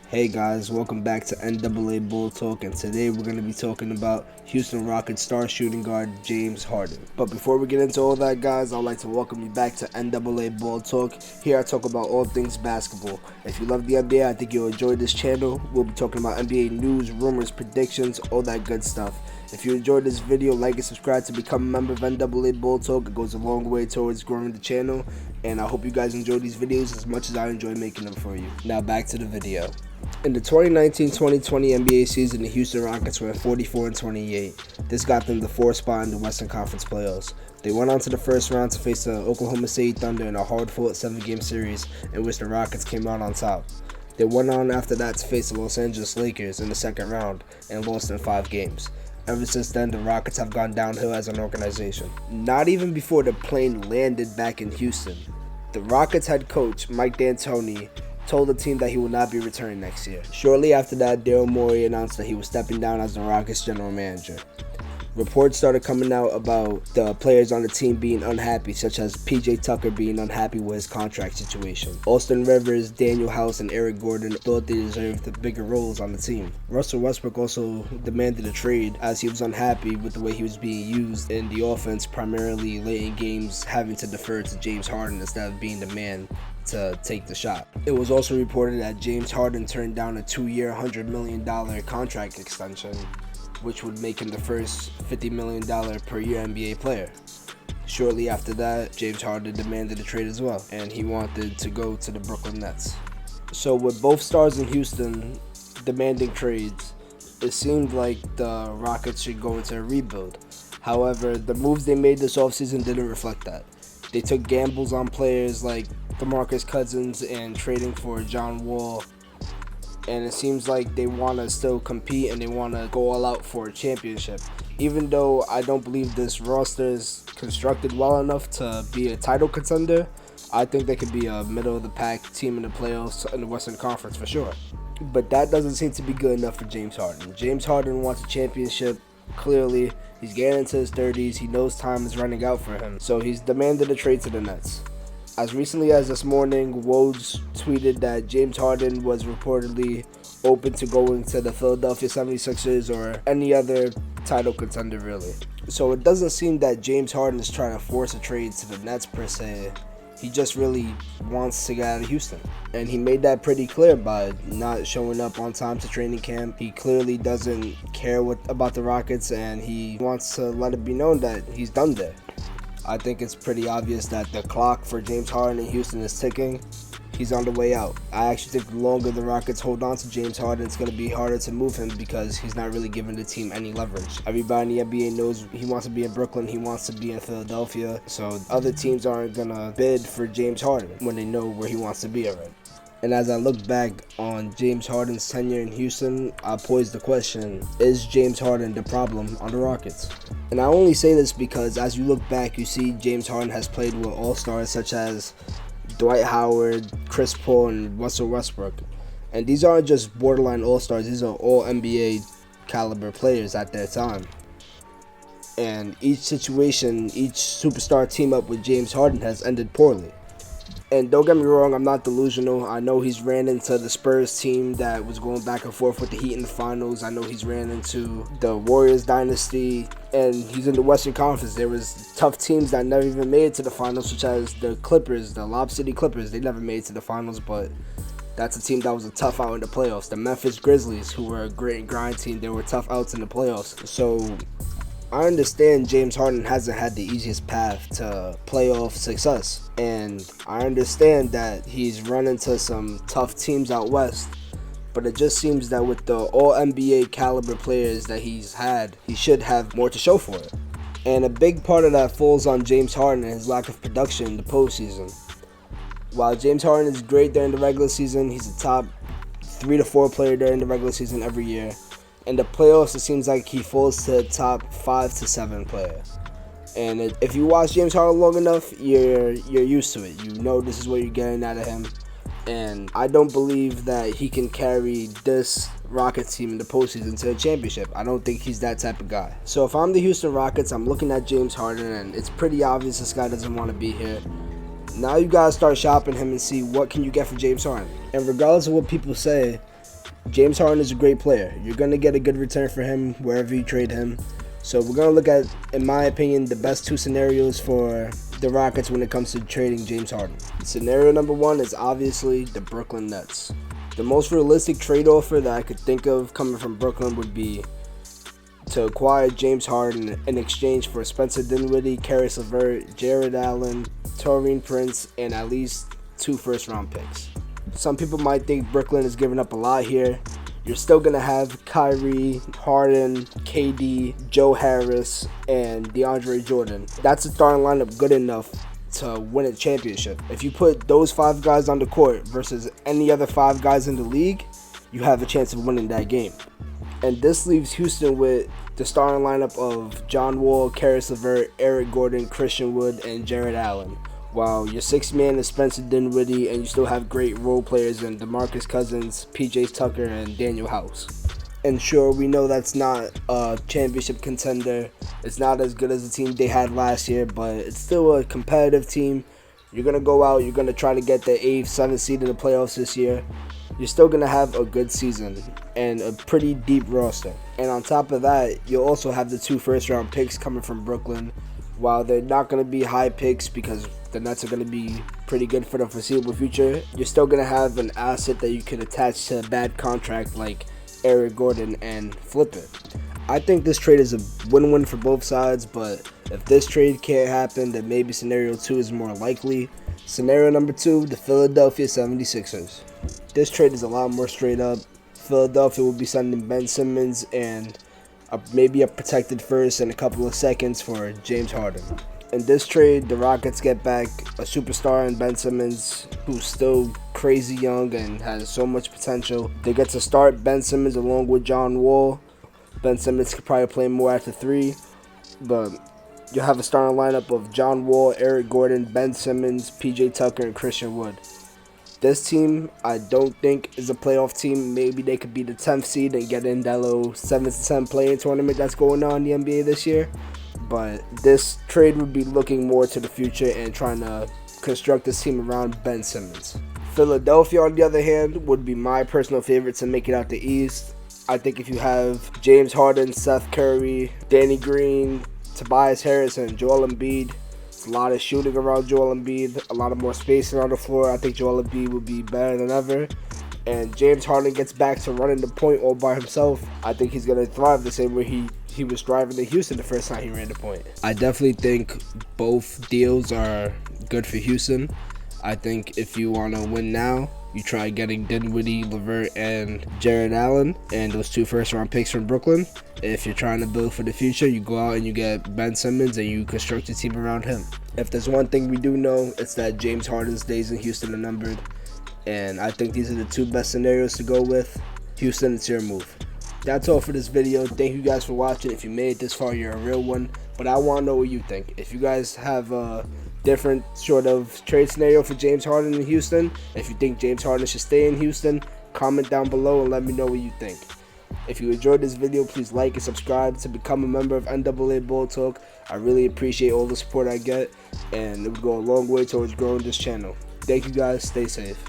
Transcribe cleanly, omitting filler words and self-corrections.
Hey guys, welcome back to N.A.A. Bull Talk, and today we're going to be talking about Houston Rockets star shooting guard James Harden. But before we get into all that, guys, I'd like to welcome you back to N.A.A. Bull Talk. Here I talk about all things basketball. If you love the NBA, I think you'll enjoy this channel. We'll be talking about NBA news, rumors, predictions, all that good stuff. If you enjoyed this video, like and subscribe to become a member of N.A.A. Bull Talk. It goes a long way towards growing the channel, and I hope you guys enjoy these videos as much as I enjoy making them for you. Now back to the video. In the 2019-2020 NBA season, the Houston Rockets were 44-28. This got them the 4th spot in the Western Conference playoffs. They went on to the first round to face the Oklahoma City Thunder in a hard-fought 7-game series in which the Rockets came out on top. They went on after that to face the Los Angeles Lakers in the second round and lost in 5 games. Ever since then, the Rockets have gone downhill as an organization. Not even before the plane landed back in Houston, the Rockets head coach, Mike D'Antoni, told the team that he will not be returning next year. Shortly after that, Daryl Morey announced that he was stepping down as the Rockets general manager. Reports started coming out about the players on the team being unhappy, such as PJ Tucker being unhappy with his contract situation. Austin Rivers, Daniel House, and Eric Gordon thought they deserved the bigger roles on the team. Russell Westbrook also demanded a trade as he was unhappy with the way he was being used in the offense, primarily late in games having to defer to James Harden instead of being the man to take the shot. It was also reported that James Harden turned down a 2-year, $100 million contract extension, which would make him the first $50 million per year NBA player. Shortly after that, James Harden demanded a trade as well, and he wanted to go to the Brooklyn Nets. So with both stars in Houston demanding trades, it seemed like the Rockets should go into a rebuild. However, the moves they made this offseason didn't reflect that. They took gambles on players like DeMarcus Cousins and trading for John Wall, and it seems like they want to still compete and they want to go all out for a championship. Even though I don't believe this roster is constructed well enough to be a title contender, I think they could be a middle-of-the-pack team in the playoffs in the Western Conference for sure. But that doesn't seem to be good enough for James Harden. James Harden wants a championship. Clearly, he's getting into his 30s. He knows time is running out for him, so he's demanded a trade to the Nets. As recently as this morning, Woj tweeted that James Harden was reportedly open to going to the Philadelphia 76ers or any other title contender, really. So it doesn't seem that James Harden is trying to force a trade to the Nets per se. He just really wants to get out of Houston. And he made that pretty clear by not showing up on time to training camp. He clearly doesn't care about the Rockets, and he wants to let it be known that he's done there. I think it's pretty obvious that the clock for James Harden in Houston is ticking. He's on the way out. I actually think the longer the Rockets hold on to James Harden, it's going to be harder to move him because he's not really giving the team any leverage. Everybody in the NBA knows he wants to be in Brooklyn, he wants to be in Philadelphia, so other teams aren't going to bid for James Harden when they know where he wants to be already. And as I look back on James Harden's tenure in Houston, I pose the question, is James Harden the problem on the Rockets? And I only say this because as you look back, you see James Harden has played with all-stars such as Dwight Howard, Chris Paul, and Russell Westbrook. And these aren't just borderline all-stars, these are all NBA caliber players at their time. And each situation, each superstar team up with James Harden has ended poorly. And don't get me wrong, I'm not delusional. I know he's ran into the Spurs team that was going back and forth with the Heat in the finals. I know he's ran into the Warriors dynasty, and he's in the Western Conference. There was tough teams that never even made it to the finals, such as the Clippers, the Lob City Clippers. They never made it to the finals, but that's a team that was a tough out in the playoffs. The Memphis Grizzlies, who were a great grind team, they were tough outs in the playoffs. So I understand James Harden hasn't had the easiest path to playoff success, and I understand that he's run into some tough teams out west, but it just seems that with the all-NBA caliber players that he's had, he should have more to show for it. And a big part of that falls on James Harden and his lack of production in the postseason. While James Harden is great during the regular season, he's a top 3 to 4 player during the regular season every year. In the playoffs, it seems like he falls to the top 5 to 7 player. And if you watch James Harden long enough, you're used to it. You know this is what you're getting out of him. And I don't believe that he can carry this Rockets team in the postseason to a championship. I don't think he's that type of guy. So if I'm the Houston Rockets, I'm looking at James Harden, and it's pretty obvious this guy doesn't want to be here. Now you guys start shopping him and see what can you get for James Harden. And regardless of what people say, James Harden is a great player. You're going to get a good return for him wherever you trade him. So we're going to look at, in my opinion, the best two scenarios for the Rockets when it comes to trading James Harden. Scenario number one is obviously the Brooklyn Nets. The most realistic trade offer that I could think of coming from Brooklyn would be to acquire James Harden in exchange for Spencer Dinwiddie, Caris LeVert, Jared Allen, Taurean Prince, and at least 2 first-round picks. Some people might think Brooklyn is giving up a lot here. You're still going to have Kyrie, Harden, KD, Joe Harris, and DeAndre Jordan. That's a starting lineup good enough to win a championship. If you put those 5 guys on the court versus any other 5 guys in the league, you have a chance of winning that game. And this leaves Houston with the starting lineup of John Wall, Caris LeVert, Eric Gordon, Christian Wood, and Jared Allen. While your 6th man is Spencer Dinwiddie, and you still have great role players in DeMarcus Cousins, PJ Tucker, and Daniel House. And sure, we know that's not a championship contender. It's not as good as the team they had last year, but it's still a competitive team. You're going to go out, you're going to try to get the 8th, 7th seed in the playoffs this year. You're still going to have a good season and a pretty deep roster. And on top of that, you'll also have the 2 first-round picks coming from Brooklyn. While they're not going to be high picks because the Nets are going to be pretty good for the foreseeable future, you're still going to have an asset that you can attach to a bad contract like Eric Gordon and flip it. I think this trade is a win-win for both sides, but if this trade can't happen, then maybe scenario 2 is more likely. Scenario number 2, the Philadelphia 76ers. This trade is a lot more straight up. Philadelphia will be sending Ben Simmons and maybe a protected first and a couple of seconds for James Harden. In this trade, the Rockets get back a superstar in Ben Simmons, who's still crazy young and has so much potential. They get to start Ben Simmons along with John Wall. Ben Simmons could probably play more at the 3, but you'll have a starting lineup of John Wall, Eric Gordon, Ben Simmons, PJ Tucker, and Christian Wood. This team, I don't think, is a playoff team. Maybe they could be the 10th seed and get in that little 7-10 play-in tournament that's going on in the NBA this year. But this trade would be looking more to the future and trying to construct this team around Ben Simmons. Philadelphia, on the other hand, would be my personal favorite to make it out the East. I think if you have James Harden, Seth Curry, Danny Green, Tobias Harris, and Joel Embiid, it's a lot of shooting around Joel Embiid, a lot of more spacing on the floor. I think Joel Embiid will be better than ever. And James Harden gets back to running the point all by himself. I think he's going to thrive the same way he was thriving in Houston the first time he ran the point. I definitely think both deals are good for Houston. I think if you want to win now, you try getting Dinwiddie, LeVert, and Jared Allen, and those 2 first-round picks from Brooklyn. If you're trying to build for the future, you go out and you get Ben Simmons and you construct a team around him. If there's one thing we do know, it's that James Harden's days in Houston are numbered. And I think these are the 2 best scenarios to go with. Houston, it's your move. That's all for this video. Thank you guys for watching. If you made it this far, you're a real one. But I want to know what you think. If you guys have a different sort of trade scenario for James Harden in Houston, if you think James Harden should stay in Houston, comment down below and let me know what you think. If you enjoyed this video, please like and subscribe to become a member of N.A.A. Ball Talk. I really appreciate all the support I get, and it would go a long way towards growing this channel. Thank you guys. Stay safe.